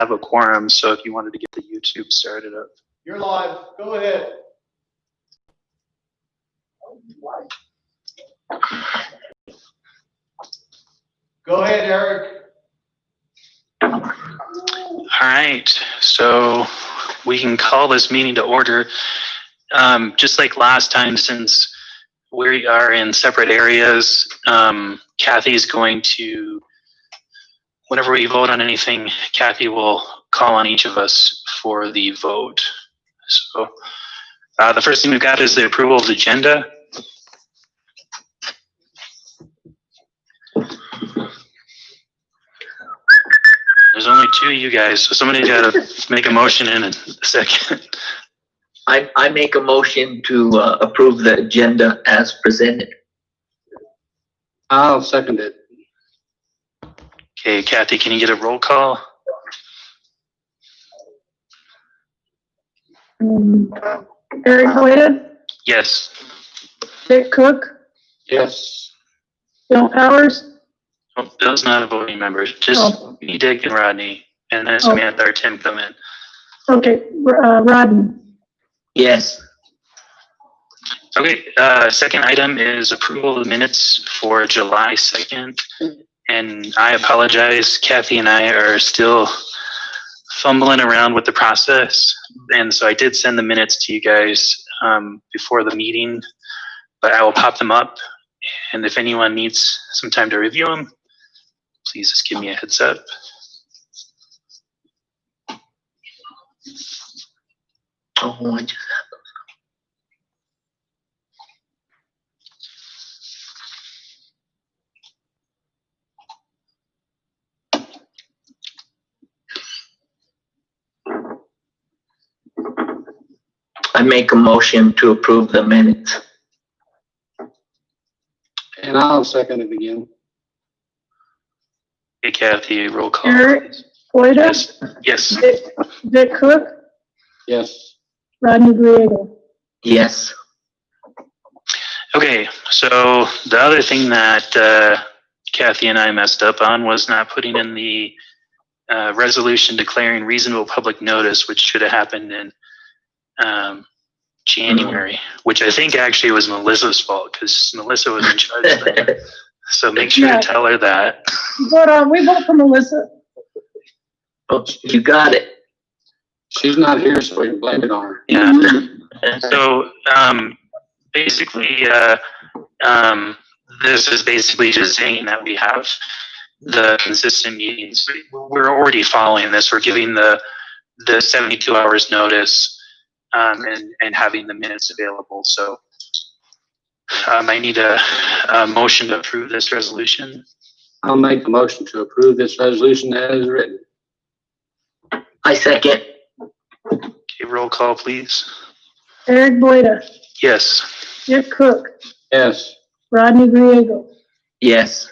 have a quorum, so if you wanted to get the YouTube started up. You're live. Go ahead. Go ahead, Eric. All right, so we can call this meeting to order. Just like last time, since we are in separate areas, Kathy's going to, whenever we vote on anything, Kathy will call on each of us for the vote. So the first thing we've got is the approval of the agenda. There's only two of you guys, so somebody's got to make a motion in a second. I make a motion to approve the agenda as presented. I'll second it. Okay, Kathy, can you get a roll call? Eric Boyda, Yes. Dick Cook, Yes. Bill Powers, Oh, Bill's not a voting member. Just me, Dick, and Rodney, and then Samantha or Tim come in. okay, Rodney. Yes. Okay, second item is approval of the minutes for July 2nd. And I apologize, Kathy and I are still fumbling around with the process. And so I did send the minutes to you guys before the meeting, but I will pop them up. And if anyone needs some time to review them, please just give me a heads up. Oh, I just I make a motion to approve the minutes. And I'll second it again. Hey, Kathy, roll call. Eric please. Boyda, Yes. Dick Cook, Yes. Rodney Griego. Yes. Okay, so the other thing that Kathy and I messed up on was not putting in the resolution declaring reasonable public notice, which should have happened in January, which I think actually was Melissa's fault because Melissa was in charge of that. So make sure to tell her that. But we vote for Melissa. Oh, you got it. She's not here, so we can blame it on her. Yeah. So basically, this is basically just saying that we have the consistent meetings. We're already following this. We're giving the 72 hours notice and having the minutes available. So I need a motion to approve this resolution. I'll make the motion to approve this resolution as written. I second. Okay, roll call, please. Eric Boyda, Yes. Dick Cook, Yes. Rodney Griego. Yes.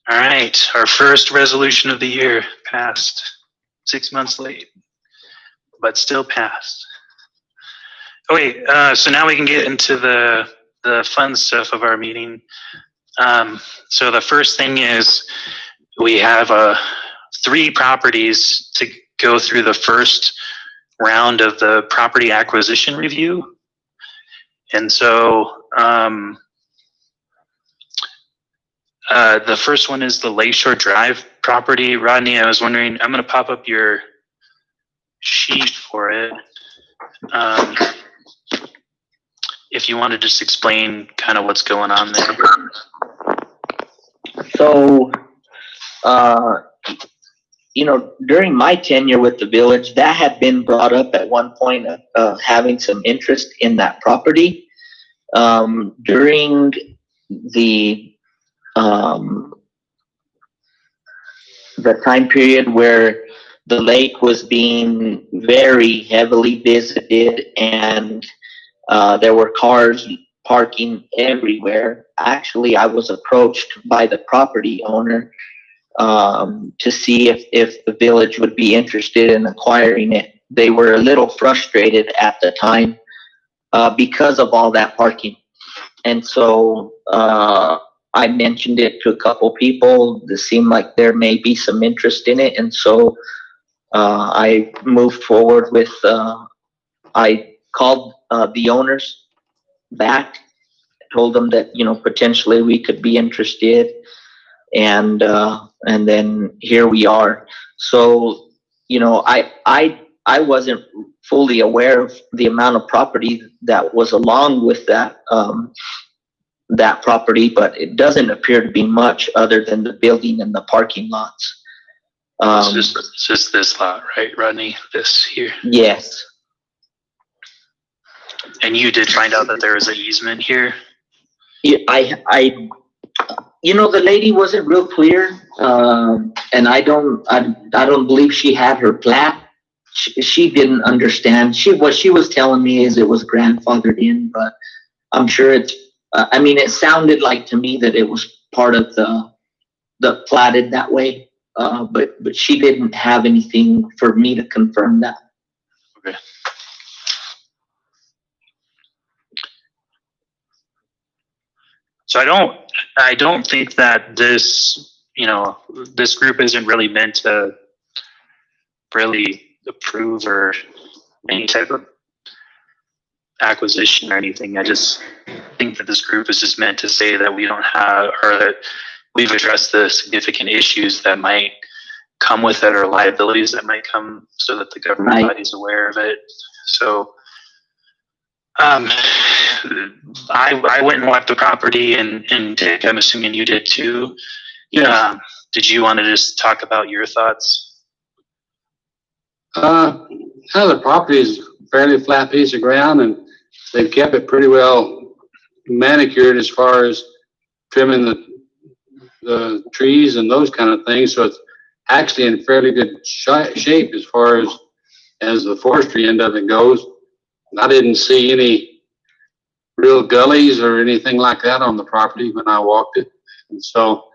All right, our first resolution of the year passed. 6 months late, but still passed. Okay, so now we can get into the fun stuff of our meeting. So the first thing is we have 3 properties to go through the first round of the property acquisition review. And so the first one is the Lakeshore Drive property. Rodney, I was wondering, I'm going to pop up your sheet for it. If you want to just explain kind of what's going on there. So, during my tenure with the village, that had been brought up at one point of having some interest in that property. During the time period where the lake was being very heavily visited and there were cars parking everywhere. Actually, I was approached by the property owner to see if the village would be interested in acquiring it. They were a little frustrated at the time because of all that parking. And so I mentioned it to a couple people. It seemed like there may be some interest in it. And so I moved forward with, I called the owners back, told them that, potentially we could be interested, and then here we are. So, I wasn't fully aware of the amount of property that was along with that property, but it doesn't appear to be much other than the building and the parking lots. It's just this lot, right, Rodney? This here. Yes. And you did find out that there was an easement here? Yeah, the lady wasn't real clear, and I don't believe she had her plat. She didn't understand. What she was telling me is it was grandfathered in, but I'm sure it's. It sounded like to me that it was part of the platted that way, but she didn't have anything for me to confirm that. Okay. So I don't think that this group isn't really meant to really approve or any type of acquisition or anything. I just think that this group is just meant to say that we don't have, or that we've addressed the significant issues that might come with it, or liabilities that might come, so that the government Right. body is aware of it. So I went and walked the property, and Dick, I'm assuming you did too. Yes. Did you want to just talk about your thoughts? The property is a fairly flat piece of ground, and they've kept it pretty well manicured as far as trimming the trees and those kind of things. So it's actually in fairly good shape as far as the forestry end of it goes. I didn't see any real gullies or anything like that on the property when I walked it. And so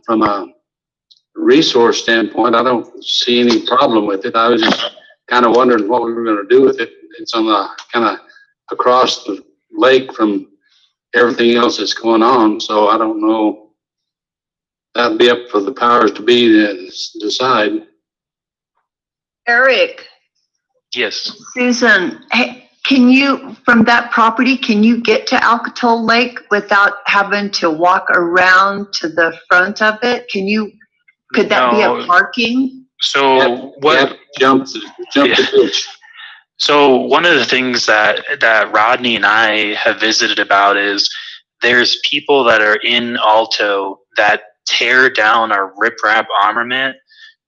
from a resource standpoint, I don't see any problem with it. I was just kind of wondering what we were going to do with it. It's on the kind of across the lake from everything else that's going on. So I don't know. That'd be up for the powers to be to decide. Eric, Yes. Susan, hey, from that property, can you get to Alcatol Lake without having to walk around to the front of it? Could that be No. a parking? So what? Yep, jump the ditch. So one of the things that Rodney and I have visited about is there's people that are in Alto that tear down our riprap armament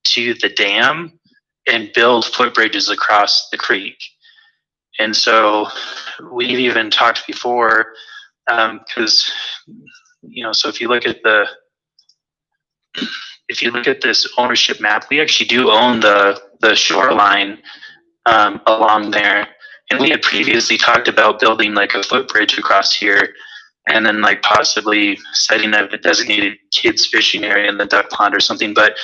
to the dam and build footbridges across the creek. And so we've even talked before, because so if you look at this ownership map, we actually do own the shoreline along there. And we had previously talked about building like a footbridge across here, and then like possibly setting up a designated kids fishing area in the duck pond or something. But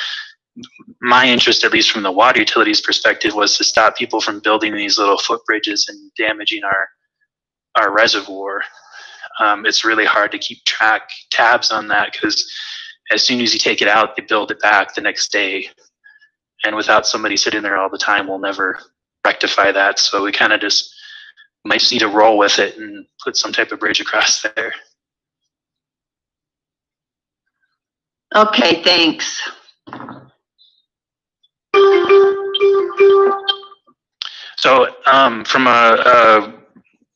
my interest, at least from the water utilities perspective, was to stop people from building these little footbridges and damaging our reservoir. It's really hard to keep tabs on that, because as soon as you take it out, they build it back the next day. And without somebody sitting there all the time, we'll never rectify that. So we kind of might just need to roll with it and put some type of bridge across there. Okay, thanks. So from a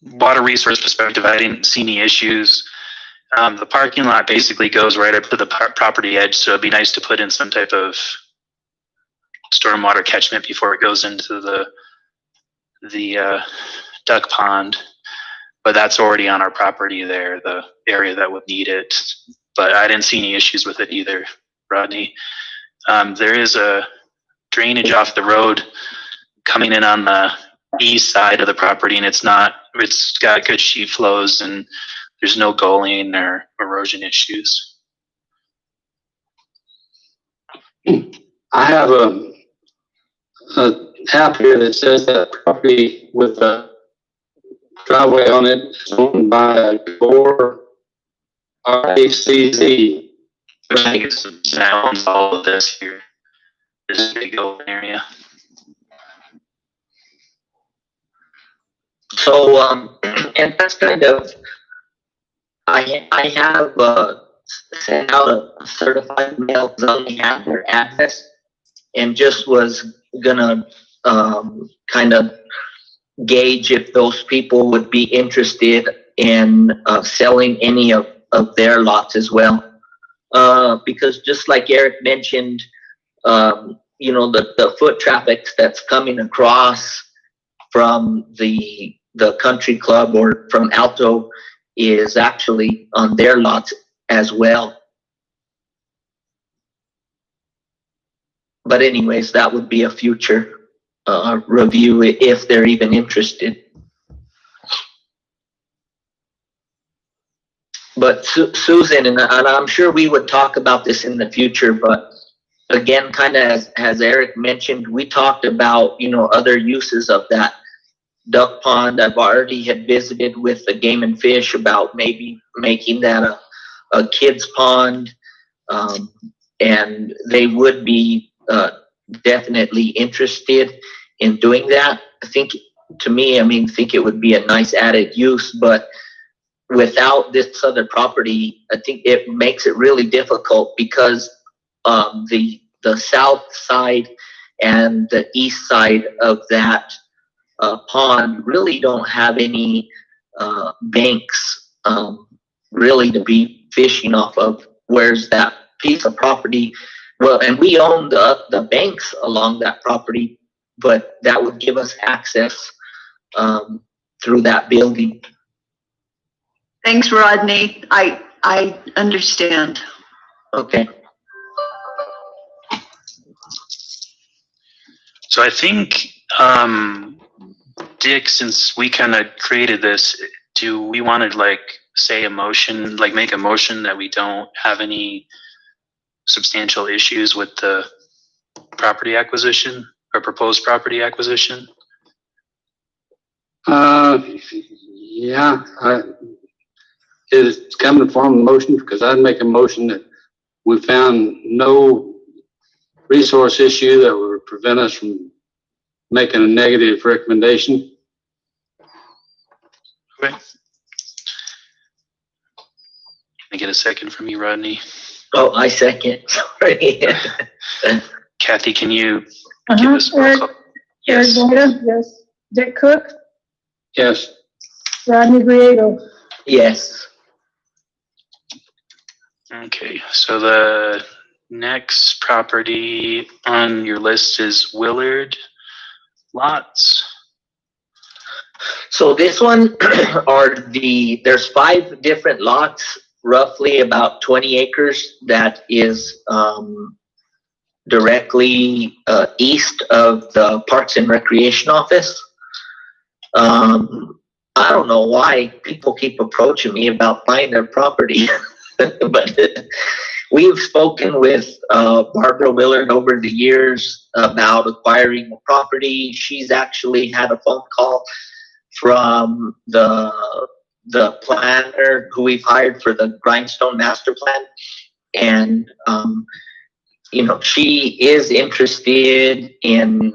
water resource perspective, I didn't see any issues. The parking lot basically goes right up to the property edge, so it'd be nice to put in some type of stormwater catchment before it goes into the duck pond. But that's already on our property there, the area that would need it. But I didn't see any issues with it either, Rodney. There is a drainage off the road coming in on the east side of the property, and it's got good sheet flows, and there's no gulling or erosion issues. I have a app here that says that property with a driveway on it is owned by Gore RACZ. Which I think that owns all of this here, this big open area. So, and that's kind of, I have sent out a certified mail because I only had their address and just was gonna kind of gauge if those people would be interested in selling any of their lots as well. Because just like Eric mentioned, the foot traffic that's coming across from the country club or from Alto is actually on their lots as well. But anyways, that would be a future review if they're even interested. But Susan, and I'm sure we would talk about this in the future, but again, kind of as Eric mentioned, we talked about, other uses of that duck pond. I've already had visited with the Game and Fish about maybe making that a kid's pond, and they would be definitely interested in doing that. I think it would be a nice added use, but without this other property, I think it makes it really difficult because the south side and the east side of that pond really don't have any banks really to be fishing off of. Whereas that piece of property, well, and we own the banks along that property, but that would give us access through that building. Thanks, Rodney. I understand. Okay. So I think, Dick, since we kind of created this, do we want to make a motion that we don't have any substantial issues with the property acquisition or proposed property acquisition? Yeah, it's come to form a motion because I'd make a motion that we found no resource issue that would prevent us from making a negative recommendation. Okay. Can I get a second from you, Rodney? Oh, I second. Sorry. Kathy, can you give us a roll Eric, call? Eric Yes. Boyda, yes. Dick Cook, Yes. Rodney Griego. Yes. Okay, so the next property on your list is Willard Lots. So this one there's 5 different lots, roughly about 20 acres that is directly east of the Parks and Recreation office. I don't know why people keep approaching me about buying their property, but we've spoken with Barbara Willard over the years about acquiring the property. She's actually had a phone call from the planner who we've hired for the Grindstone Master Plan, and she is interested in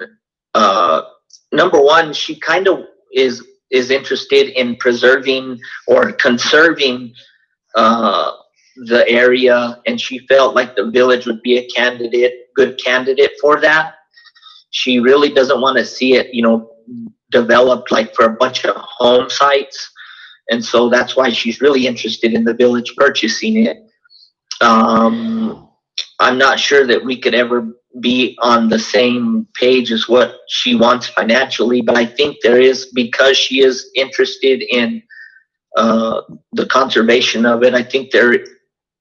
number one. She kind of is interested in preserving or conserving the area, and she felt like the village would be a good candidate for that. She really doesn't want to see it, developed like for a bunch of home sites, and so that's why she's really interested in the village purchasing it. I'm not sure that we could ever be on the same page as what she wants financially, but I think there is, because she is interested in the conservation of it, I think there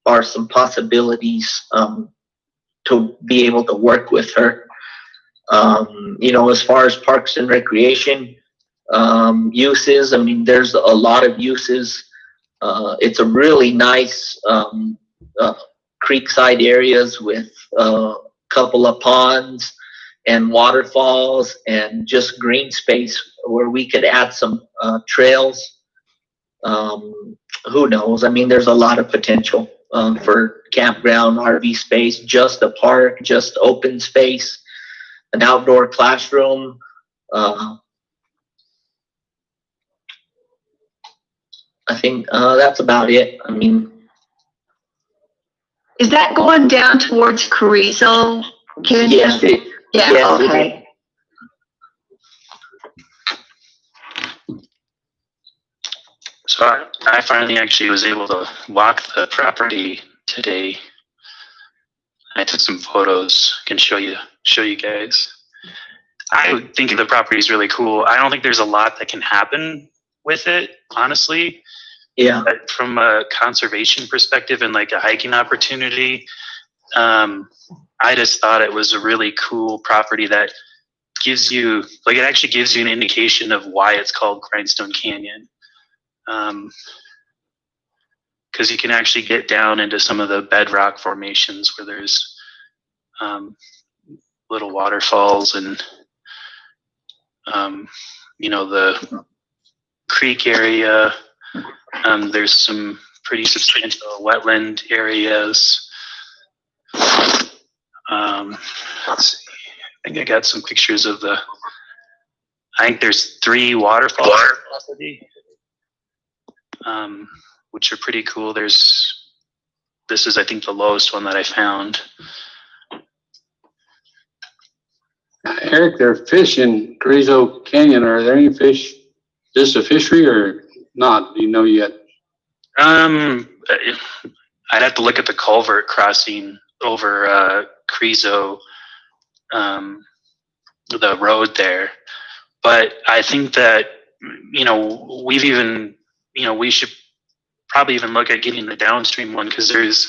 are some possibilities to be able to work with her. As far as Parks and Recreation uses, there's a lot of uses. It's a really nice creekside areas with a couple of ponds and waterfalls and just green space where we could add some trails. Who knows? There's a lot of potential for campground, RV space, just a park, just open space, an outdoor classroom. I think that's about it. I mean, Is that going down towards Carrizo? Canyon? yes, Yeah, yes, it okay. So I finally actually was able to walk the property today. I took some photos. Can show you guys. I would think the property is really cool. I don't think there's a lot that can happen with it, honestly. yeah. But from a conservation perspective and like a hiking opportunity, I just thought it was a really cool property that gives you, like, it actually gives you an indication of why it's called Grindstone Canyon. Because you can actually get down into some of the bedrock formations where there's little waterfalls and the creek area. There's some pretty substantial wetland areas. Let's see. I think I got some pictures of I think there's 3 waterfalls on the property, which are pretty cool. This is, I think, the lowest one that I found. Eric, there are fish in Carrizo Canyon. Are there any fish? Just a fishery or not? Do you know yet? I'd have to look at the culvert crossing over Carrizo, the road there. But I think that, we should probably even look at getting the downstream one, because there's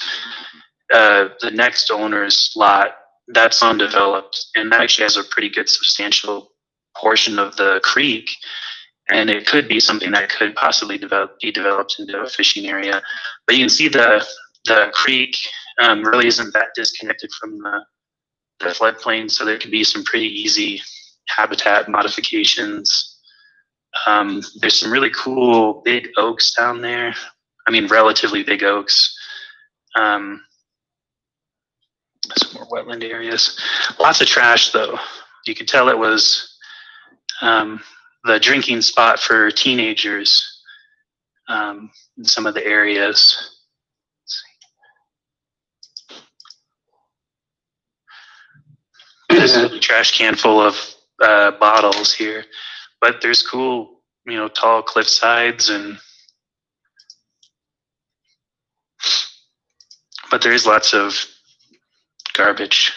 the next owner's lot that's undeveloped, and that actually has a pretty good substantial portion of the creek, and it could be something that could possibly be developed into a fishing area. But you can see the creek really isn't that disconnected from the floodplain, so there could be some pretty easy habitat modifications. There's some really cool big oaks down there. I mean, relatively big oaks. Some more wetland areas. Lots of trash, though. You could tell it was the drinking spot for teenagers in some of the areas. There's a trash can full of bottles here, but there's cool, tall cliff sides, but there is lots of garbage.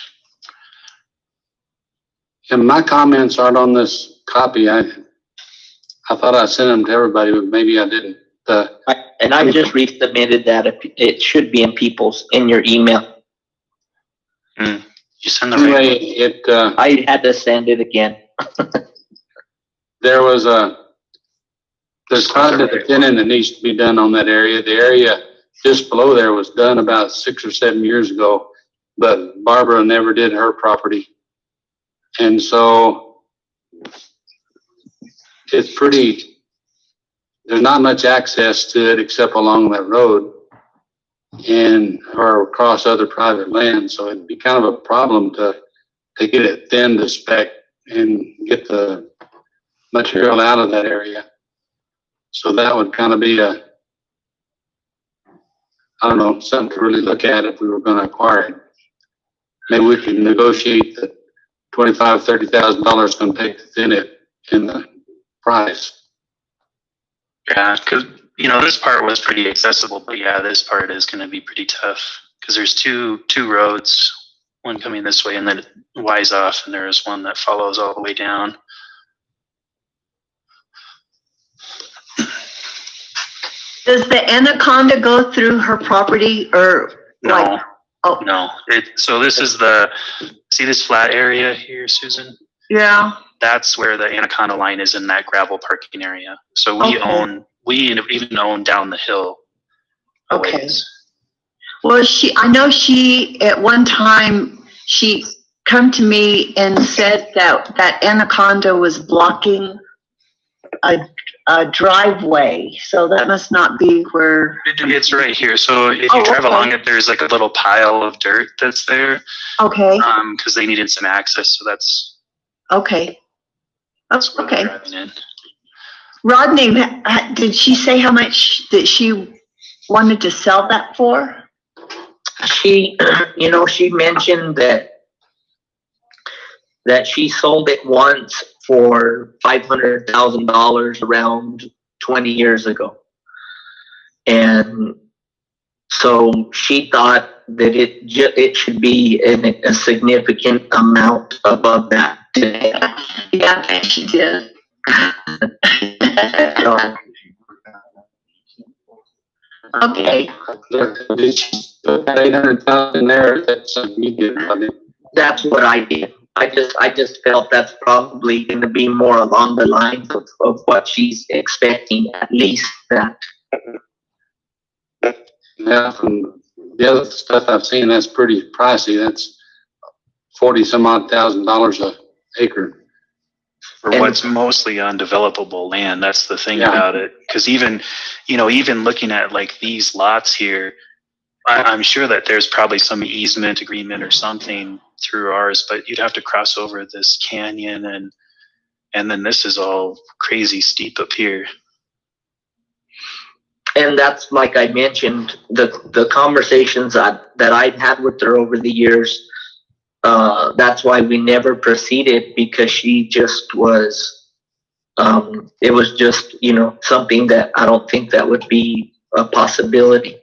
And my comments aren't on this copy. I thought I sent them to everybody, but maybe I didn't. And I just resubmitted that. It should be in your email. You send the right. Anyway, I had to send it again. there's quite a bit of thinning that needs to be done on that area. The area just below there was done about 6 or 7 years ago, but Barbara never did her property. And so it's there's not much access to it except along that road or across other private land. So it'd be kind of a problem to get it thinned to spec and get the material out of that area. So that would kind of be something to really look at if we were going to acquire it. Maybe we could negotiate that $25,000, $30,000 is going to take to thin it in the price. Yeah, because this part was pretty accessible, but yeah, this part is going to be pretty tough because there's two roads, one coming this way and then it winds off, and there is one that follows all the way down. Does the anaconda go through her property or No, like? Oh, no. So this is see this flat area here, Susan? yeah. That's where the anaconda line is, in that gravel parking area. So we even own down the hill. Okay. Well, I know she at one time she come to me and said that anaconda was blocking a driveway, so that must not be where. It's right here. So if you drive along it, there's like a little pile of dirt that's there. Okay. Because they needed some access, so that's. Okay. That's where they're Okay. driving in. Rodney, did she say how much that she wanted to sell that for? She, she mentioned that she sold it once for $500,000 around 20 years ago. And so she thought that it should be a significant amount above that today. Yeah, I bet she did. So, Okay, Did she put that 800,000 there? That's something you did, Rodney. that's what I did. I just felt that's probably going to be more along the lines of what she's expecting, at least that. Yeah, from the other stuff I've seen, that's pretty pricey. That's 40 some odd $1,000 a acre. For And- what's mostly undevelopable land. That's the thing Yeah. about it. Because even looking at like these lots here, I'm sure that there's probably some easement agreement or something through ours, but you'd have to cross over this canyon, and then this is all crazy steep up here. And that's, like I mentioned, the conversations that I've had with her over the years, that's why we never proceeded, because she just was, it was just, something that I don't think that would be a possibility.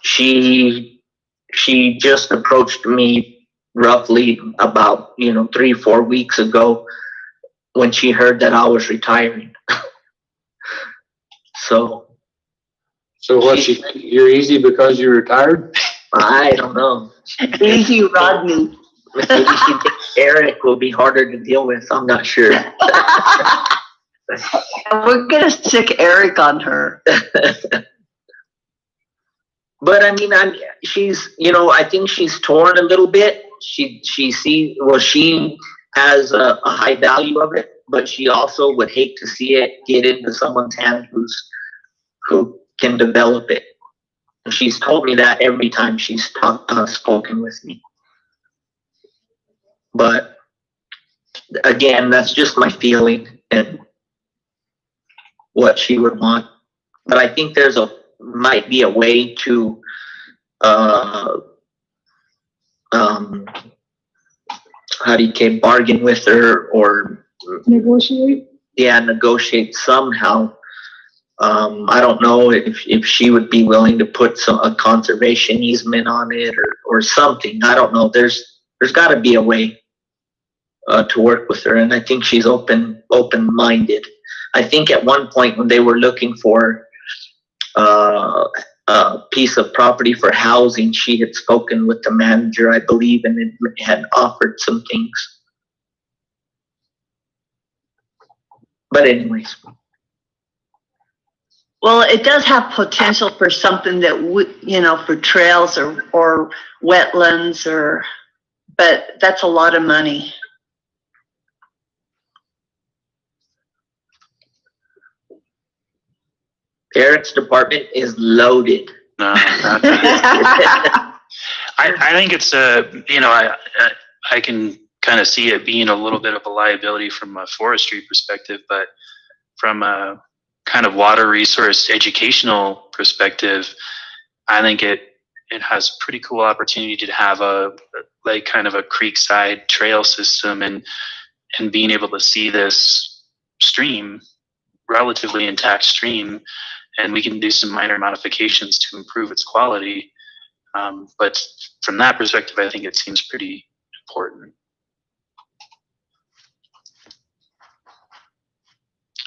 She just approached me roughly about, 3-4 weeks ago when she heard that I was retiring. So what, she think you're easy because you retired? I don't know. easy, Rodney. Maybe she thinks Eric will be harder to deal with. I'm not sure. We're gonna stick Eric on her. But I mean, she's, I think she's torn a little bit. She has a high value of it, but she also would hate to see it get into someone's hand who can develop it. And she's told me that every time she's spoken with me. But again, that's just my feeling and what she would want. But I think might be a way to bargain with her, or Negotiate. negotiate somehow. I don't know if she would be willing to put a conservation easement on it or something. I don't know. There's got to be a way to work with her, and I think she's open-minded. I think at one point when they were looking for a piece of property for housing, she had spoken with the manager, I believe, and it had offered some things. But anyways. Well, it does have potential for something that would, for trails or wetlands but that's a lot of money. Eric's department is loaded. No, not I think it's I can kind of see it being a little bit of a liability from a forestry perspective, but from a kind of water resource educational perspective, I think it has a pretty cool opportunity to have a kind of a creekside trail system and being able to see this stream, relatively intact stream, and we can do some minor modifications to improve its quality. But from that perspective, I think it seems pretty important.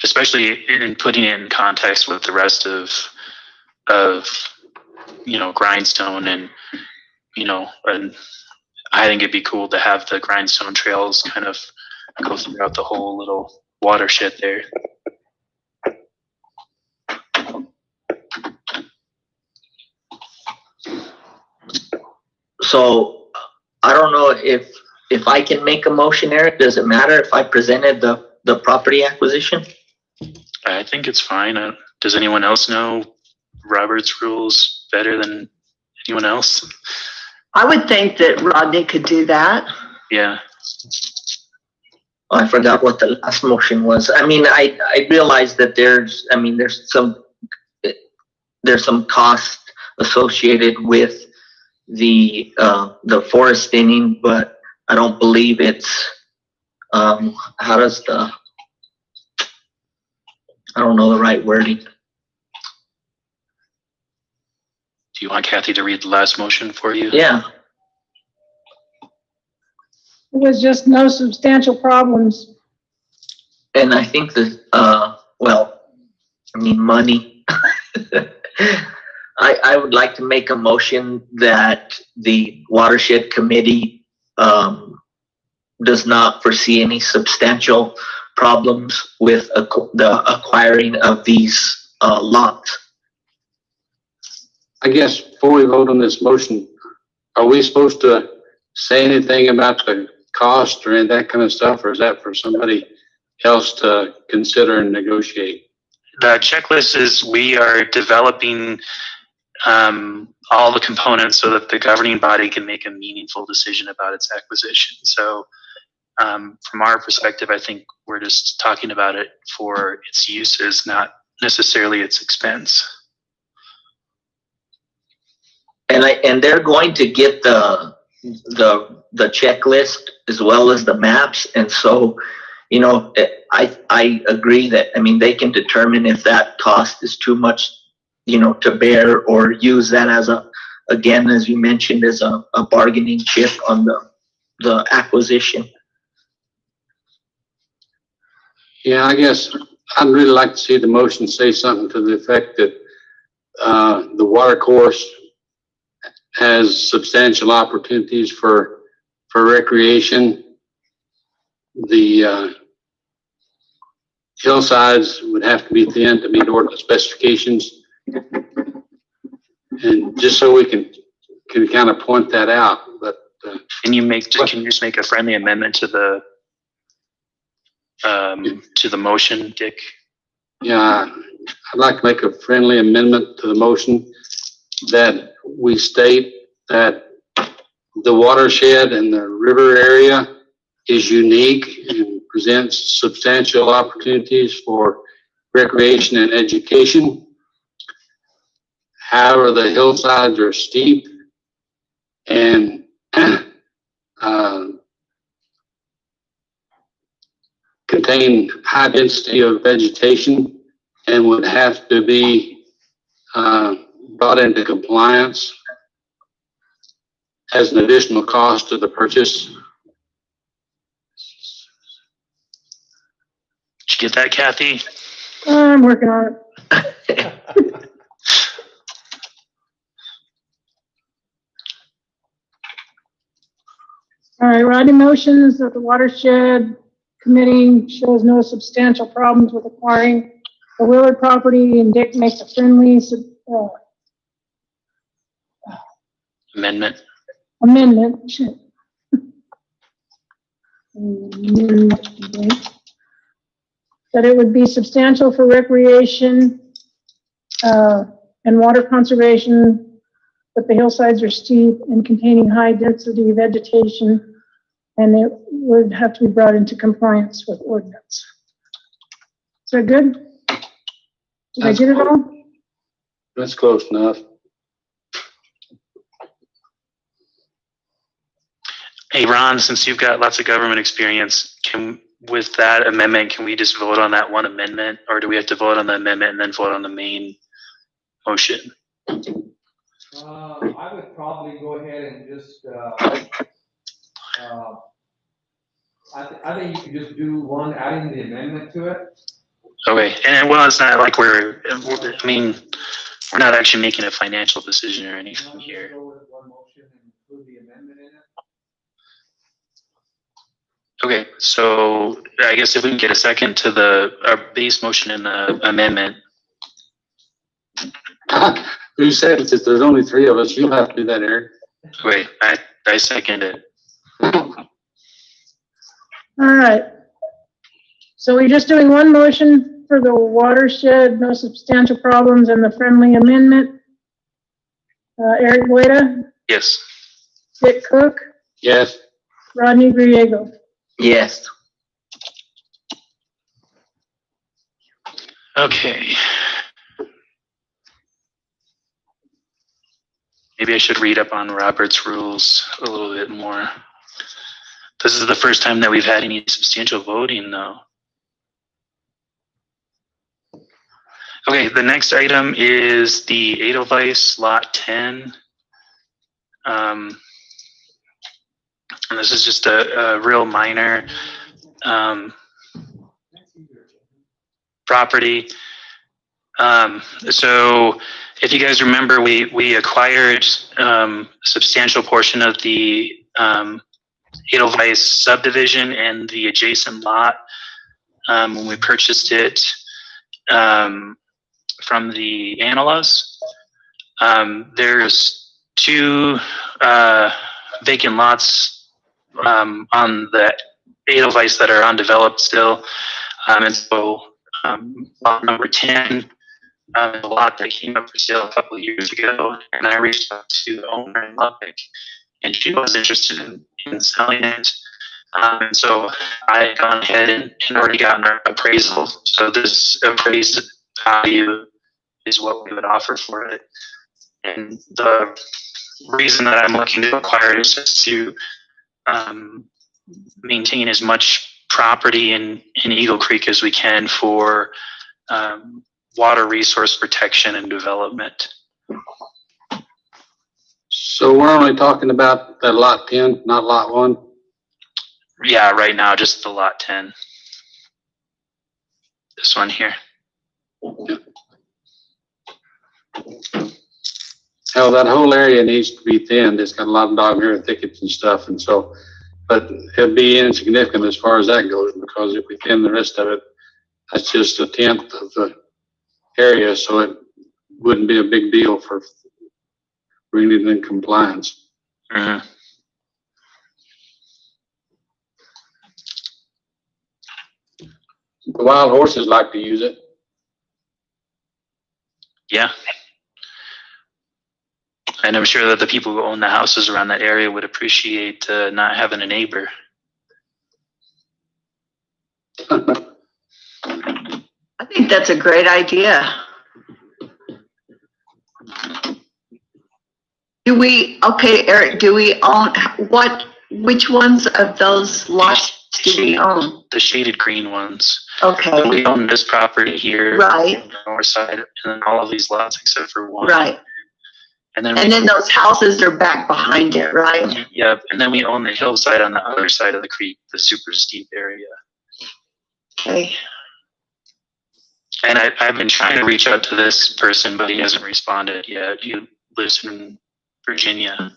Especially in putting it in context with the rest of Grindstone, and and I think it'd be cool to have the Grindstone trails kind of go throughout the whole little watershed there. So I don't know if I can make a motion, Eric. Does it matter if I presented the property acquisition? I think it's fine. Does anyone else know Robert's rules better than anyone else? I would think that Rodney could do that. Yeah. I forgot what the last motion was. I mean, I realize that there's some cost associated with the foresting, but I don't believe it's, how does I don't know the right wording. Do you want Kathy to read the last motion for you? Yeah, It was just no substantial problems. and I think that, well, I mean, money. I would like to make a motion that the Watershed Committee does not foresee any substantial problems with the acquiring of these lots. I guess before we vote on this motion, are we supposed to say anything about the cost or any of that kind of stuff, or is that for somebody else to consider and negotiate? The checklist is we are developing all the components so that the governing body can make a meaningful decision about its acquisition. So from our perspective, I think we're just talking about it for its uses, not necessarily its expense. And they're going to get the checklist as well as the maps, and so, you know, I agree that, I mean, they can determine if that cost is too much, you know, to bear, or use that as again, as you mentioned, as a bargaining chip on the acquisition. Yeah, I guess I'd really like to see the motion say something to the effect that the water course has substantial opportunities for recreation. The hillsides would have to be thin to meet ordinance specifications. And just so we can kind of point that out, but Can you just make a friendly amendment to the motion, Dick? yeah, I'd like to make a friendly amendment to the motion that we state that the watershed and the river area is unique and presents substantial opportunities for recreation and education. However, the hillsides are steep and contain high density of vegetation and would have to be brought into compliance as an additional cost to the purchase. Did you get that, Kathy? I'm working on it. All right, Rodney motions that the Watershed Committee shows no substantial problems with acquiring the Willard property, and Dick makes a friendly Amendment. amendment. Shit. That it would be substantial for recreation and water conservation, but the hillsides are steep and containing high density vegetation, and it would have to be brought into compliance with ordinance. Is that good? Did I get it all? That's close enough. Hey, Ron, since you've got lots of government experience, with that amendment, can we just vote on that one amendment, or do we have to vote on the amendment and then vote on the main motion? I would probably go ahead and just, I think you could just do one, adding the amendment to it. Okay, and well, it's not like we're not actually making a financial decision or anything here. Go with one motion and include the amendment in it. Okay, so I guess if we can get a second to our base motion and the amendment. Who said it? Since there's only three of us, you'll have to do that, Eric. Wait, I second it. All right. So we're just doing one motion for the watershed, no substantial problems, and the friendly amendment. Eric Gueda, Yes. Dick Cook, Yes. Rodney Griego. Yes. Okay. Maybe I should read up on Robert's rules a little bit more. This is the first time that we've had any substantial voting, though. Okay, the next item is the Edelweiss Lot 10. And this is just a real minor property. So if you guys remember, we acquired a substantial portion of the Edelweiss subdivision and the adjacent lot when we purchased it from the Analas. There's two vacant lots on the Edelweiss that are undeveloped still. And so lot number 10, a lot that came up for sale a couple of years ago, and I reached out to the owner in Lubbock, and she was interested in selling it. And so I had gone ahead and already gotten our appraisal. So this appraised value is what we would offer for it. And the reason that I'm looking to acquire it is just to maintain as much property in Eagle Creek as we can for water resource protection and development. So we're only talking about that lot 10, not lot 1? Yeah, right now, just the lot 10. This one here. Hell, that whole area needs to be thinned. It's got a lot of dogwood thickets and stuff, and so, but it'd be insignificant as far as that goes, because if we thin the rest of it, that's just a tenth of the area, so it wouldn't be a big deal for bringing it in compliance. Mm-hmm. The wild horses like to use it. Yeah. And I'm sure that the people who own the houses around that area would appreciate not having a neighbor. I think that's a great idea. Okay, Eric, do we own, which ones of those lots do we own? The shaded green ones. Okay, We own this property here. Right. On the north side, and then all of these lots except for one. right. And then, And then those houses are back behind it, right? yeah, and then we own the hillside on the other side of the creek, the super steep area. Okay. And I've been trying to reach out to this person, but he hasn't responded yet. He lives in Virginia.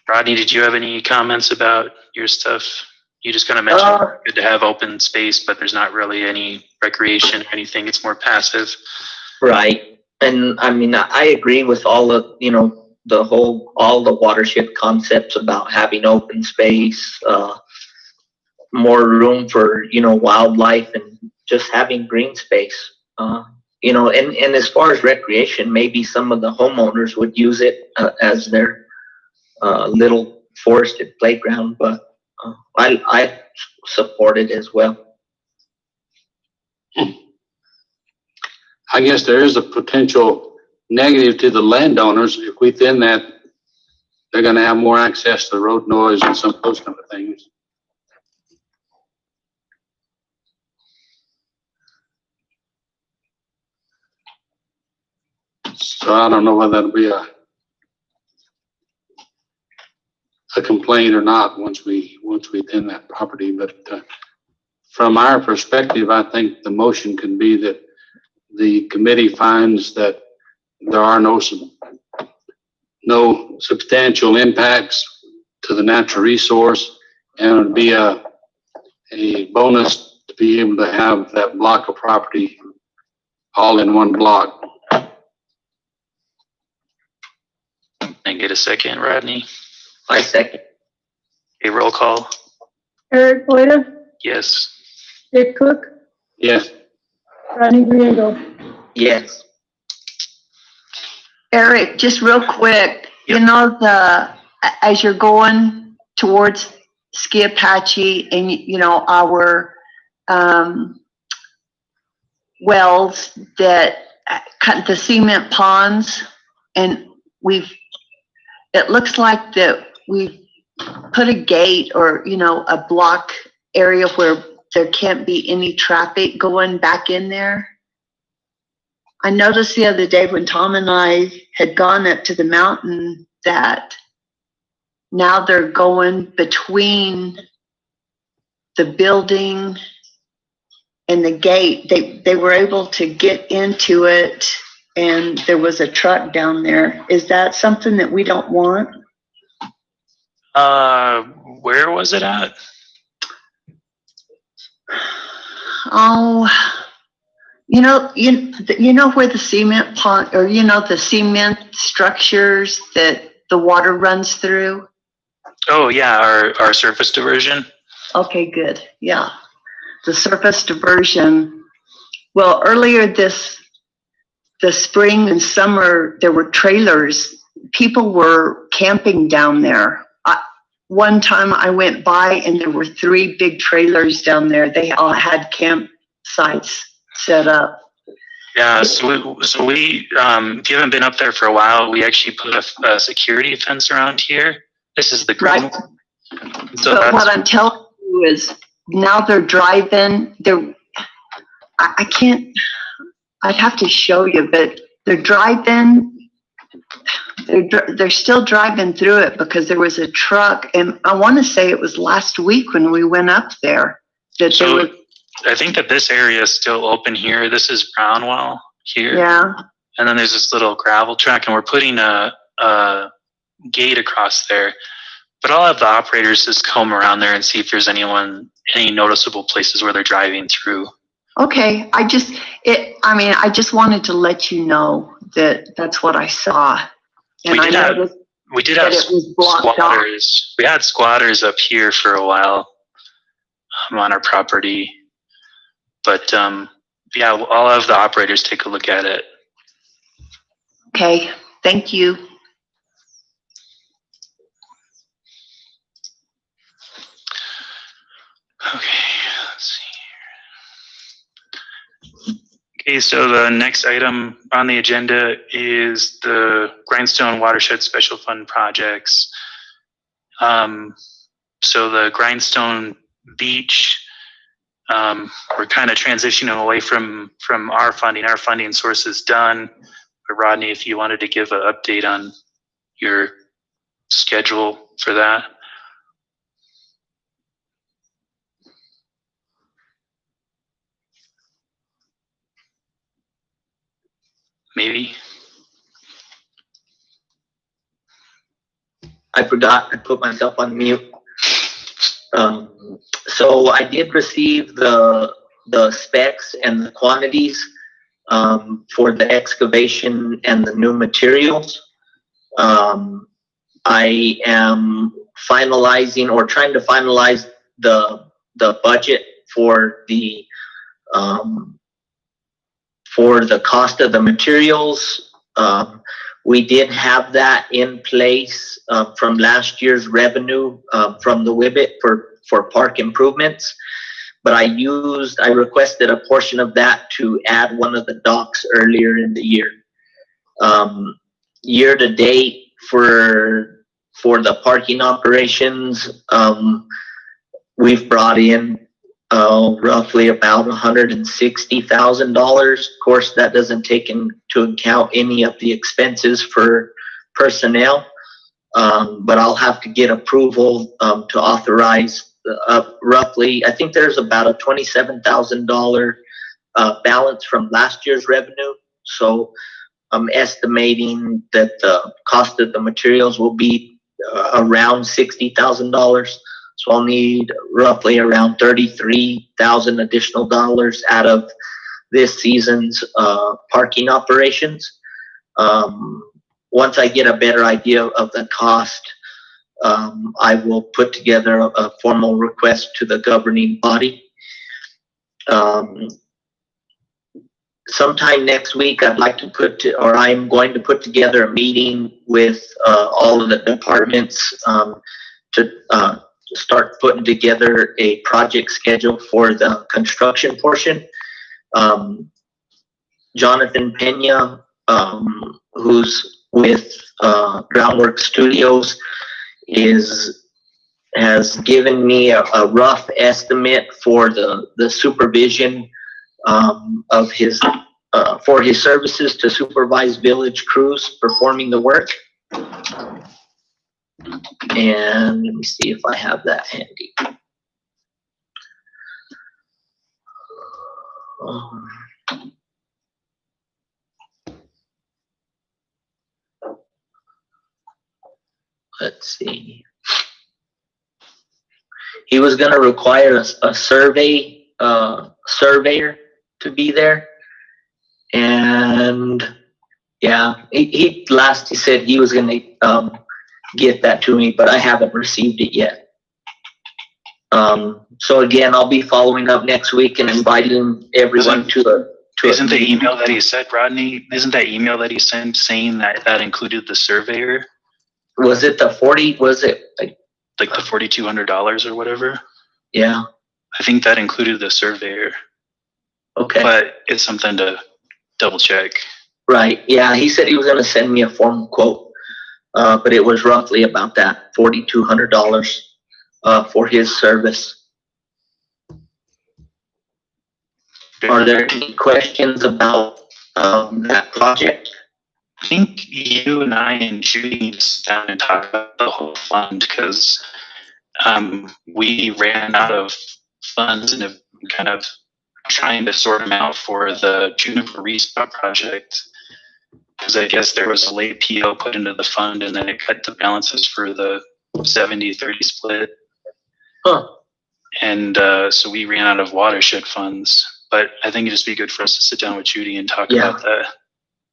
Rodney, did you have any comments about your stuff? You just kind of mentioned it's good to have open space, but there's not really any recreation or anything. It's more passive. Right. And I mean, I agree with all of, all the watershed concepts about having open space, more room for, wildlife and just having green space. And as far as recreation, maybe some of the homeowners would use it as their little forested playground, but I support it as well. I guess there is a potential negative to the landowners. If we thin that, they're gonna have more access to road noise and some of those kind of things. So I don't know whether that'll be a complaint or not once we thin that property, but from our perspective, I think the motion can be that the committee finds that there are no substantial impacts to the natural resource, and it would be a bonus to be able to have that block of property all in one block. And get a second, Rodney. I second. A roll call. Eric Boyda, Yes. Dick Cook, Yes. Rodney Griego. Yes. Eric, just real quick, Yep. as you're going towards Ski Apache and, you know, our, wells that cut the cement ponds, and it looks like that we've put a gate or, you know, a block area where there can't be any traffic going back in there. I noticed the other day when Tom and I had gone up to the mountain that now they're going between the building and the gate. They were able to get into it, and there was a truck down there. Is that something that we don't want? Where was it at? Oh, you know where the cement pond, or you know, the cement structures that the water runs through? Oh yeah, our surface diversion. Okay, good. Yeah. The surface diversion. Well, earlier the spring and summer, there were trailers. People were camping down there. One time I went by and there were 3 big trailers down there. They all had campsites set up. Yeah, so we if you haven't been up there for a while, we actually put a security fence around here. This is the green. Right. So But what I'm telling you is now they're driving. I can't. I'd have to show you, but they're driving. They're still driving through it because there was a truck, and I want to say it was last week when we went up there that So- there was. I think that this area is still open here. This is Brownwell here. Yeah. And then there's this little gravel track, and we're putting a gate across there. But I'll have the operators just comb around there and see if there's any noticeable places where they're driving through. Okay. I just wanted to let you know that that's what I saw. And We I did have- noticed We did that have it was blocked off. squatters. We had squatters up here for a while on our property. But yeah, I'll have the operators take a look at it. Okay. Thank you. Okay, let's see here. Okay, so the next item on the agenda is the Grindstone Watershed Special Fund projects. So the Grindstone Beach, we're kind of transitioning away from our funding. Our funding source is done. But Rodney, if you wanted to give an update on your schedule for that. Maybe. I forgot I put myself on mute. So I did receive the specs and the quantities for the excavation and the new materials. I am finalizing or trying to finalize the budget for the cost of the materials. We did have that in place from last year's revenue from the WIBIT for park improvements. But I requested a portion of that to add one of the docks earlier in the year. Year to date for the parking operations, we've brought in roughly about $160,000. Of course, that doesn't take into account any of the expenses for personnel. But I'll have to get approval to authorize roughly, I think there's about a $27,000 balance from last year's revenue. So I'm estimating that the cost of the materials will be around $60,000. So I'll need roughly around $33,000 additional dollars out of this season's parking operations. Once I get a better idea of the cost, I will put together a formal request to the governing body. Sometime next week, I'm going to put together a meeting with all of the departments to start putting together a project schedule for the construction portion. Jonathan Pena, who's with Groundwork Studios, has given me a rough estimate for the supervision of his for his services to supervise village crews performing the work. And let me see if I have that handy. Let's see. He was going to require a surveyor to be there. And yeah, he said he was going to get that to me, but I haven't received it yet. So again, I'll be following up next week and inviting everyone Isn't the email that he sent, Rodney, isn't that email that he sent saying that included the surveyor? Was it the 40? Was it like the $4,200 or whatever? Yeah. I think that included the surveyor. Okay. But it's something to double check. Right. Yeah. He said he was going to send me a formal quote, but it was roughly about that $4,200 for his service. Are there any questions about that project? I think you and I and Judy need to sit down and talk about the whole fund because we ran out of funds and have kind of trying to sort them out for the Juniper Respa project. Because I guess there was a late PO put into the fund and then it cut the balances for the 70-30 split. Huh. And so we ran out of Watershed funds. But I think it'd just be good for us to sit down with Judy and talk about that.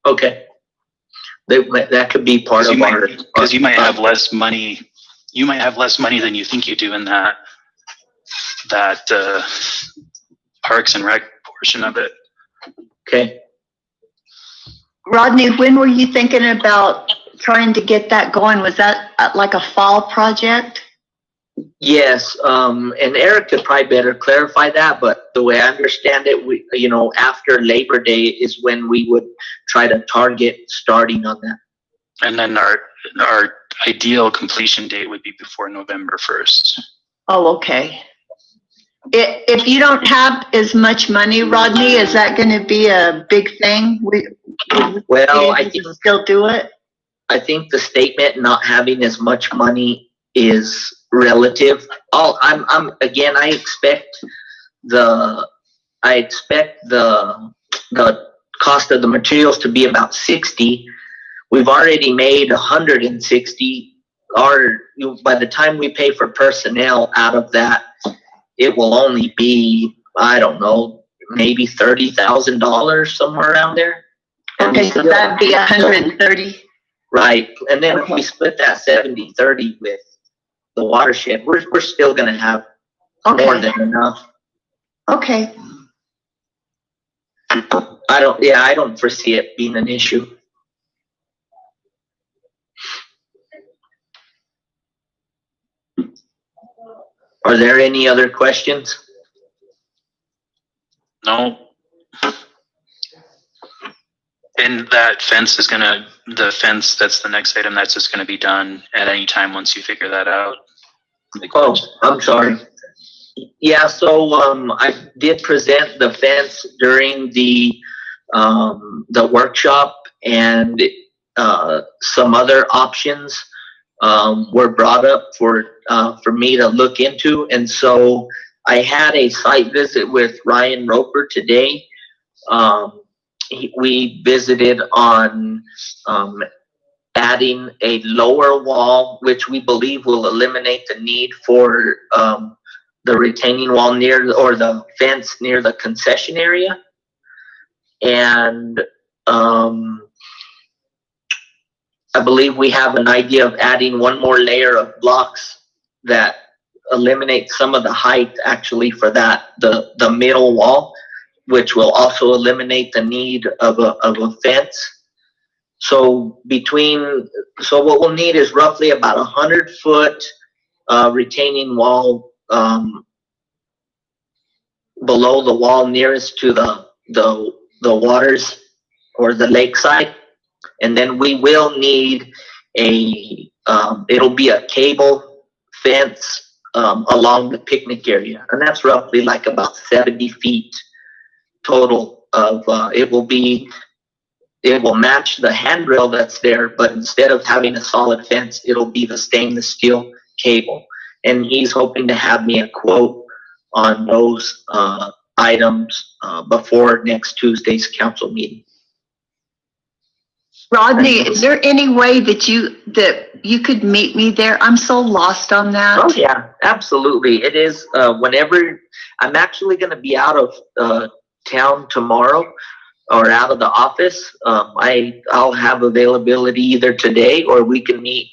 Okay. That could be part of our. Because you might have less money. You might have less money than you think you do in that Parks and Rec portion of it. Okay. Rodney, when were you thinking about trying to get that going? Was that like a fall project? Yes, and Eric could probably better clarify that, but the way I understand it, we, after Labor Day is when we would try to target starting on that. And then our ideal completion date would be before November 1st. Oh, okay. If you don't have as much money, Rodney, is that going to be a big thing? Well, I think still do it. I think the statement not having as much money is relative. I expect the cost of the materials to be about 60. We've already made 160. By the time we pay for personnel out of that, it will only be, I don't know, maybe $30,000, somewhere around there. Okay, so that'd be 130. Right, and then if we split that 70-30 with the Watershed, we're still going to have more than enough. Okay. I don't foresee it being an issue. Are there any other questions? No. And that fence is the fence, that's the next item, that's just gonna be done at any time once you figure that out. Oh, I'm sorry. Yeah, so I did present the fence during the workshop, and some other options were brought up for me to look into, and so I had a site visit with Ryan Roper today. We visited on adding a lower wall, which we believe will eliminate the need for the retaining wall or the fence near the concession area. And I believe we have an idea of adding one more layer of blocks that eliminate some of the height actually for the middle wall, which will also eliminate the need of a fence. So what we'll need is roughly about 100-foot retaining wall below the wall nearest to the waters or the lakeside. And then we will need it'll be a cable fence along the picnic area. And that's roughly like about 70 feet total of, it will match the handrail that's there, but instead of having a solid fence, it'll be the stainless steel cable. And he's hoping to have me a quote on those items before next Tuesday's council meeting. Rodney, is there any way that you could meet me there? I'm so lost on that. Oh yeah, absolutely. It is whenever I'm actually going to be out of town tomorrow or out of the office. I'll have availability either today or we can meet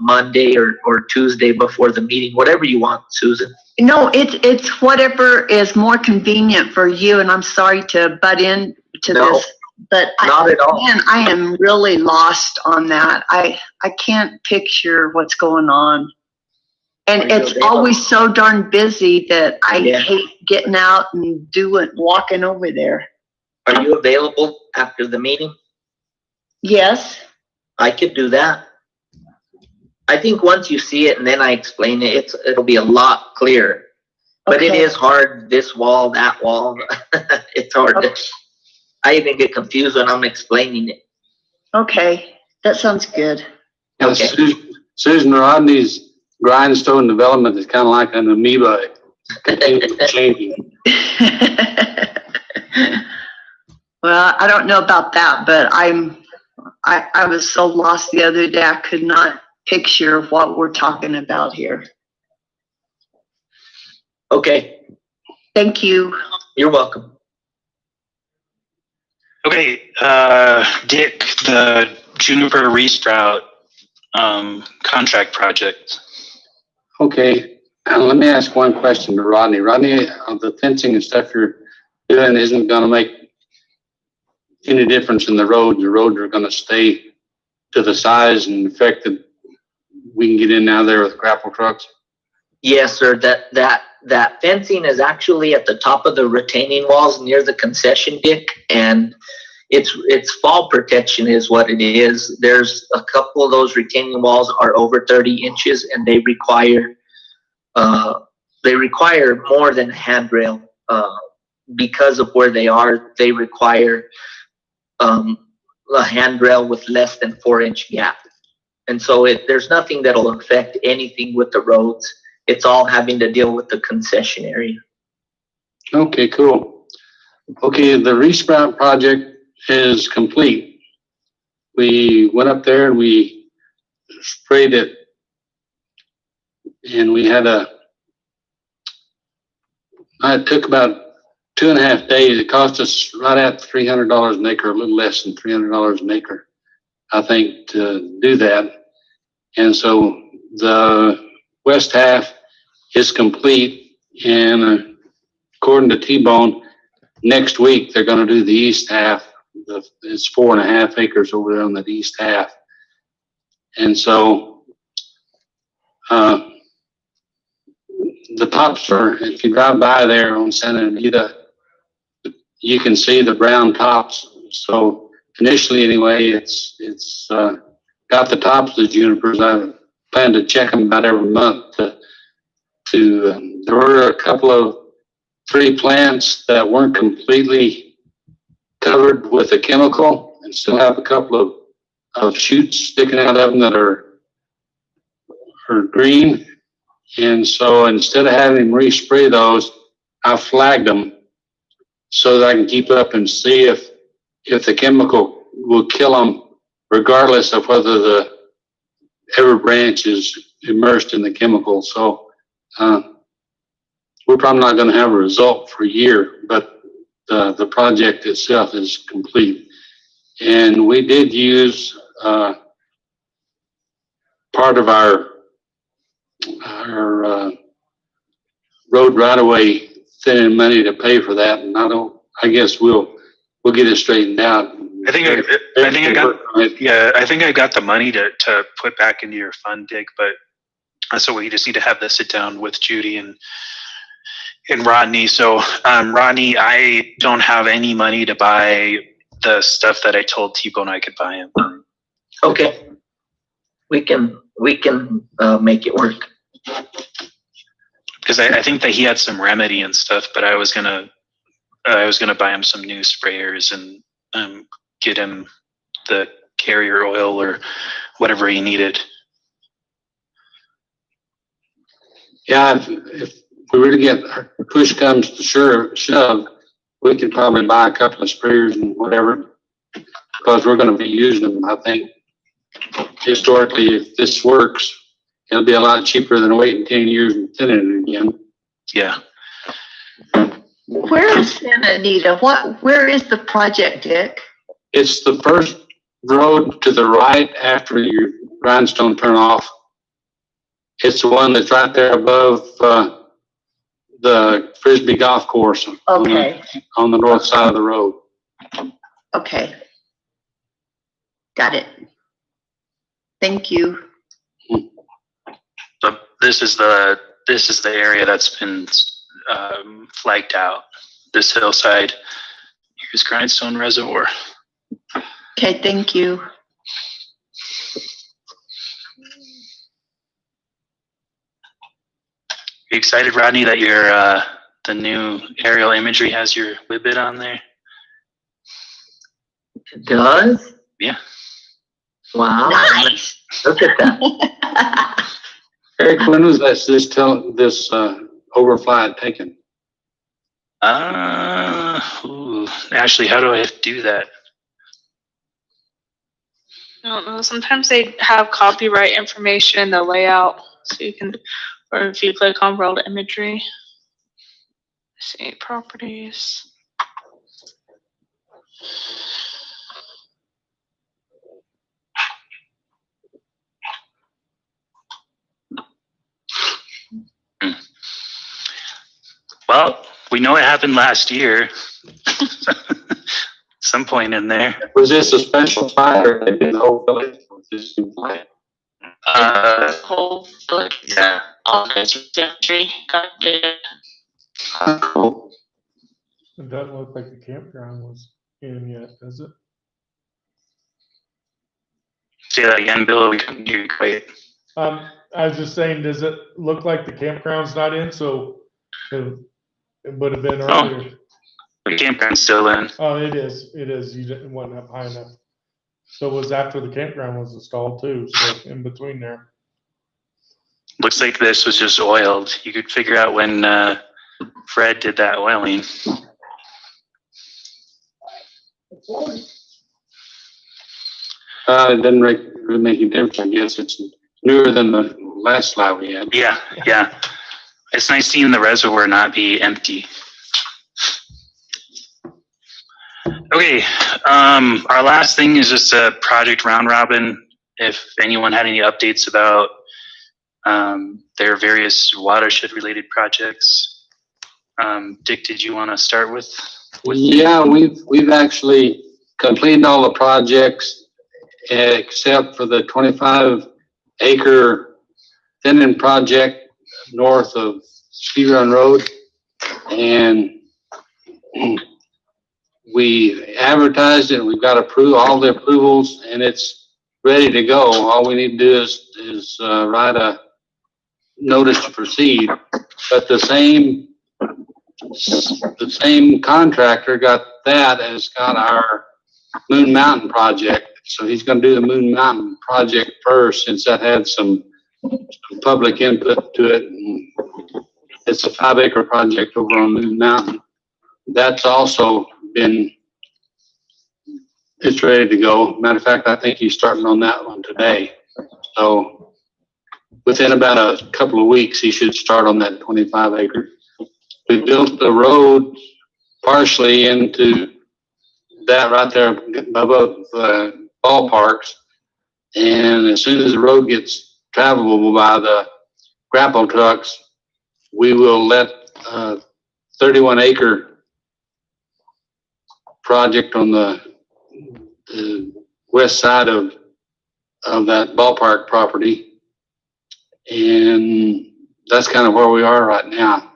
Monday or Tuesday before the meeting, whatever you want, Susan. No, it's whatever is more convenient for you, and I'm sorry to butt in to this, but not at all. Man, I am really lost on that. I can't picture what's going on. And it's always so darn busy that I hate getting out and walking over there. Are you available after the meeting? Yes. I could do that. I think once you see it and then I explain it, it'll be a lot clearer. But it is hard, this wall, that wall. It's hard. I even get confused when I'm explaining it. Okay, that sounds good. Okay. Susan, Rodney's grindstone development is kind of like an amoeba. Changing. Well, I don't know about that, but I was so lost the other day, I could not picture what we're talking about here. Okay. Thank you. You're welcome. Okay, Dick, the Juniper Resprout contract project. Okay, let me ask one question to Rodney. Rodney, the fencing and stuff you're doing isn't going to make any difference in the road. The roads are going to stay to the size and effect that we can get in now there with grapple trucks? Yes, sir. That fencing is actually at the top of the retaining walls near the concession deck, and it's fall protection is what it is. There's a couple of those retaining walls are over 30 inches, and they require more than a handrail because of where they are. They require a handrail with less than 4-inch gap, and so there's nothing that'll affect anything with the roads. It's all having to deal with the concession area. Okay, cool. Okay, the Resprout project is complete. We went up there and we sprayed it, and it took about 2.5 days. It cost us right at $300 an acre, a little less than $300 an acre, I think, to do that. And so the west half is complete, and according to T-Bone, next week they're going to do the east half. It's 4.5 acres over there on the east half. And so the tops are, if you drive by there on Santa Anita, you can see the brown tops. So initially anyway, it's got the tops of the junipers. I plan to check them about every month. There were a couple of tree plants that weren't completely covered with a chemical and still have a couple of shoots sticking out of them that are green. And so instead of having them respray those, I flagged them so that I can keep up and see if the chemical will kill them regardless of whether every branch is immersed in the chemical. So we're probably not going to have a result for a year, but the project itself is complete. And we did use part of our road right-of-way thinning money to pay for that, and I guess we'll get it straightened out. I think I got the money to put back into your fund, Dick, but So we just need to have the sit down with Judy and Rodney. So Rodney, I don't have any money to buy the stuff that I told T-Bone I could buy him. Okay. We can make it work. Because I think that he had some remedy and stuff, but I was gonna buy him some new sprayers and get him the carrier oil or whatever he needed. Yeah, if we really get, push comes to shove, we can probably buy a couple of sprayers and whatever, because we're gonna be using them, I think. Historically, if this works, it'll be a lot cheaper than waiting 10 years and thinning it again. Yeah. Where is Santa Anita? Where is the project, Dick? It's the first road to the right after your grindstone turn off. It's the one that's right there above the Frisbee golf course. Okay. On the north side of the road. Okay. Got it. Thank you. So this is the area that's been flagged out. This hillside. Here's Grindstone Reservoir. Okay, thank you. You excited, Rodney, that your the new aerial imagery has your Whibbit on there? It does? Yeah. Wow. Nice. Look at that. Eric, when was this overflight taken? Ashley, how do I do that? I don't know. Sometimes they have copyright information in the layout, so you can, or if you click on world imagery, see properties. Well, we know it happened last year. Some point in there. Was this a special flight or they did the whole village with this new flight? Whole Yeah. all this imagery got updated. Cool. It doesn't look like the campground was in yet, does it? Say that again, Bill. We couldn't hear you quite. I was just saying, does it look like the campground's not in, so it would have been earlier? The campground's still in. Oh, it is, you didn't, wasn't up high enough. So it was after the campground was installed too, so in between there. Looks like this was just oiled. You could figure out when Fred did that oiling. It doesn't really make any difference, I guess. It's newer than the last slide we had. Yeah, yeah. It's nice seeing the reservoir not be empty. Okay, our last thing is just a project round robin. If anyone had any updates about their various watershed related projects. Dick, did you want to start with? Yeah, we've actually completed all the projects except for the 25-acre thinning project north of Ski Run Road, and we advertised it. We've got all the approvals, and it's ready to go. All we need to do is write a notice to proceed. But the same contractor got that as got our Moon Mountain project. So he's going to do the Moon Mountain project first, since that had some public input to it. It's a 5-acre project over on Moon Mountain. That's also it's ready to go. Matter of fact, I think he's starting on that one today. So within about a couple of weeks, he should start on that 25-acre. We built the road partially into that right there above the ballparks. And as soon as the road gets travelable by the grapple trucks, we will let 31-acre project on the west side of that ballpark property And that's kind of where we are right now.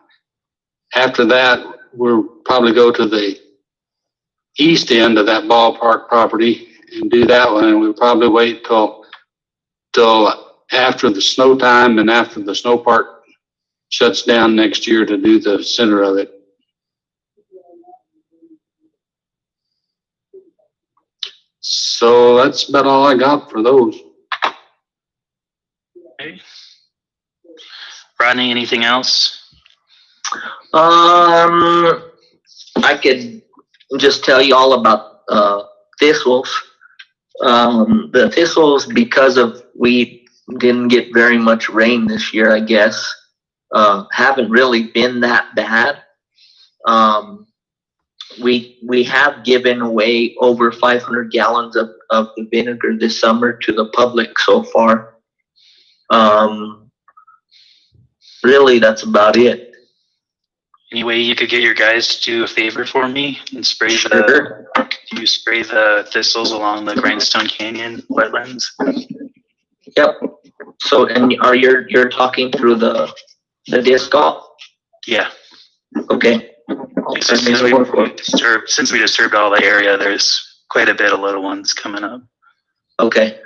After that, we'll probably go to the east end of that ballpark property and do that one. And we'll probably wait till after the snow time and after the snow park shuts down next year to do the center of it. So that's about all I got for those. Okay. Rodney, anything else? I could just tell you all about thistles. The thistles, because of we didn't get very much rain this year, I guess, haven't really been that bad. We have given away over 500 gallons of the vinegar this summer to the public so far. Really, that's about it. Any way you could get your guys to do a favor for me and spray Sure. you spray the thistles along the Grindstone Canyon wetlands? Yep. So, and you're talking through the disc golf? Yeah. Okay. Since we disturbed all the area, there's quite a bit of little ones coming up. Okay.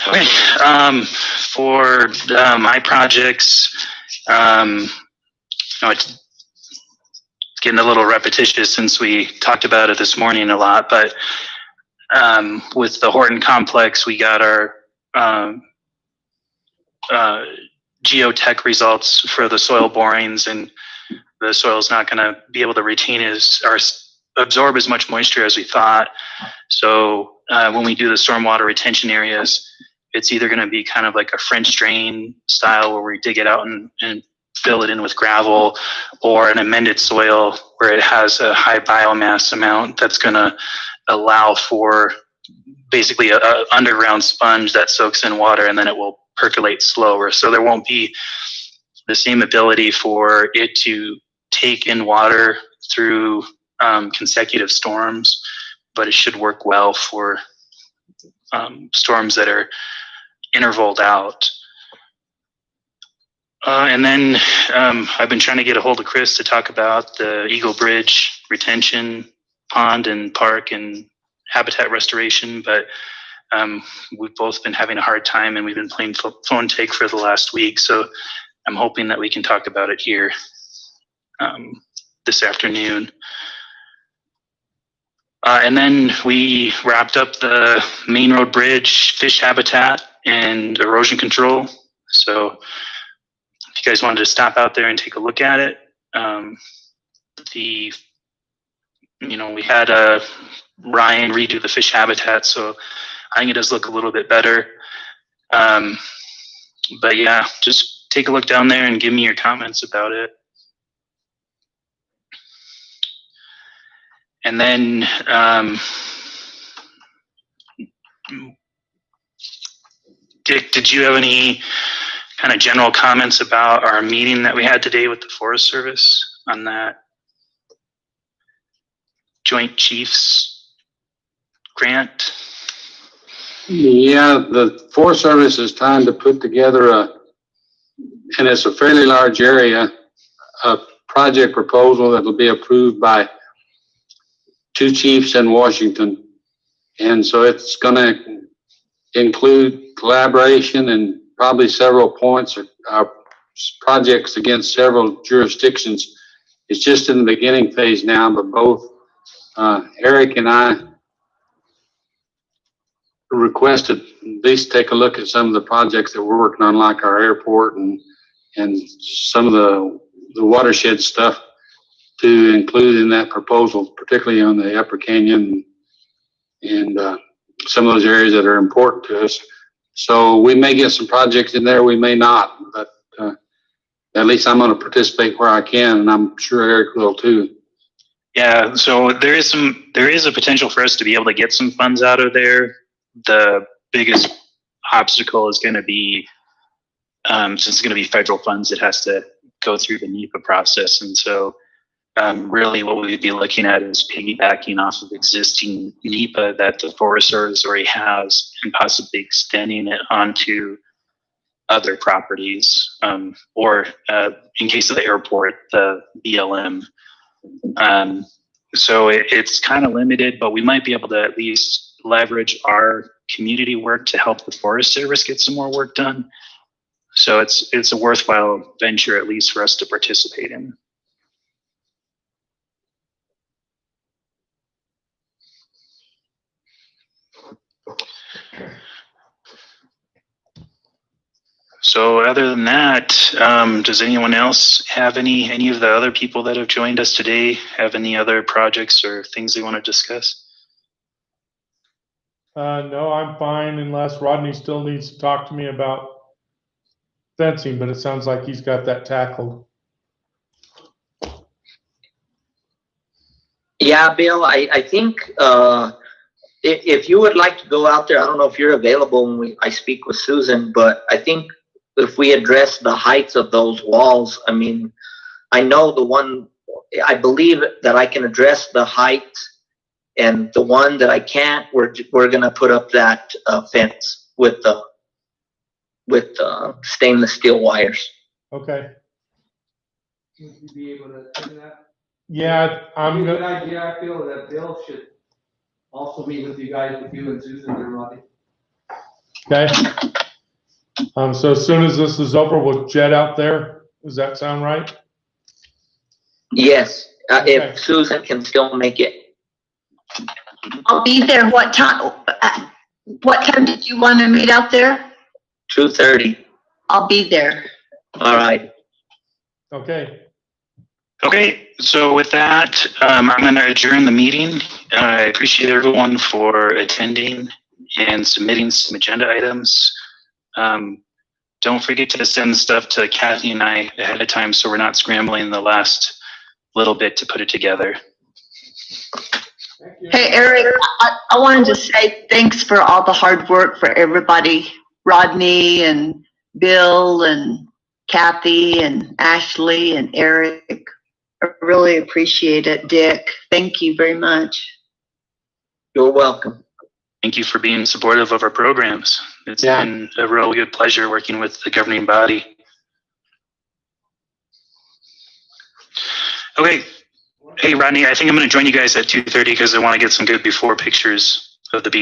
Okay. For my projects, it's getting a little repetitious since we talked about it this morning a lot, but with the Horton complex, we got our geotech results for the soil borings, and the soil is not going to be able to retain or absorb as much moisture as we thought. So when we do the stormwater retention areas, it's either going to be kind of like a French drain style where we dig it out and fill it in with gravel, or an amended soil where it has a high biomass amount that's going to allow for basically a underground sponge that soaks in water, and then it will percolate slower. So there won't be the same ability for it to take in water through consecutive storms, but it should work well for storms that are intervaled out. And then I've been trying to get a hold of Chris to talk about the Eagle Bridge retention pond and park and habitat restoration, but we've both been having a hard time, and we've been playing phone tag for the last week. So I'm hoping that we can talk about it here this afternoon. And then we wrapped up the main road bridge, fish habitat, and erosion control. So if you guys wanted to stop out there and take a look at it, we had Ryan redo the fish habitat, so I think it does look a little bit better. But yeah, just take a look down there and give me your comments about it. And then Dick, did you have any kind of general comments about our meeting that we had today with the Forest Service on that Joint Chiefs grant? Yeah, the Forest Service is trying to put together and it's a fairly large area, a project proposal that will be approved by 2 chiefs in Washington. And so it's going to include collaboration and probably several points or projects against several jurisdictions. It's just in the beginning phase now, but both Eric and I requested at least take a look at some of the projects that we're working on, like our airport and some of the watershed stuff, to include in that proposal, particularly on the Upper Canyon and some of those areas that are important to us. So we may get some projects in there, we may not, but at least I'm going to participate where I can, and I'm sure Eric will too. Yeah, so there is a potential for us to be able to get some funds out of there. The biggest obstacle is going to be, since it's going to be federal funds, it has to go through the NEPA process, and so really what we'd be looking at is piggybacking off of existing NEPA that the Forest Service already has and possibly extending it onto other properties, or in case of the airport, the BLM. So it's kind of limited, but we might be able to at least leverage our community work to help the Forest Service get some more work done. So it's a worthwhile venture, at least for us to participate in. So other than that, does anyone else have any of the other people that have joined us today have any other projects or things they want to discuss? No, I'm fine unless Rodney still needs to talk to me about fencing, but it sounds like he's got that tackled. Yeah, Bill, I think if you would like to go out there, I don't know if you're available when I speak with Susan, but I think if we address the heights of those walls, I mean, I know I believe that I can address the height, and the one that I can't, we're gonna put up that fence with stainless steel wires. Okay. Would you be able to do that? Yeah, I'm Good gonna, idea. I feel that Bill should also meet with you guys, with you and Susan and Rodney. okay. So as soon as this is over, we'll jet out there. Does that sound right? Yes, Okay. if Susan can still make it. I'll be there. What time did you want to meet out there? 2:30. I'll be there. All right. Okay. Okay, so with that, I'm going to adjourn the meeting. I appreciate everyone for attending and submitting some agenda items. Don't forget to send stuff to Kathy and I ahead of time so we're not scrambling the last little bit to put it together. Thank you. Hey, Eric, I wanted to say thanks for all the hard work for everybody. Rodney and Bill and Kathy and Ashley and Eric. I really appreciate it. Dick, thank you very much. You're welcome. Thank you for being supportive of our programs. It's Yeah. been a real good pleasure working with the governing body. Okay. Hey, Rodney, I think I'm going to join you guys at 2:30 because I want to get some good before pictures of the beach.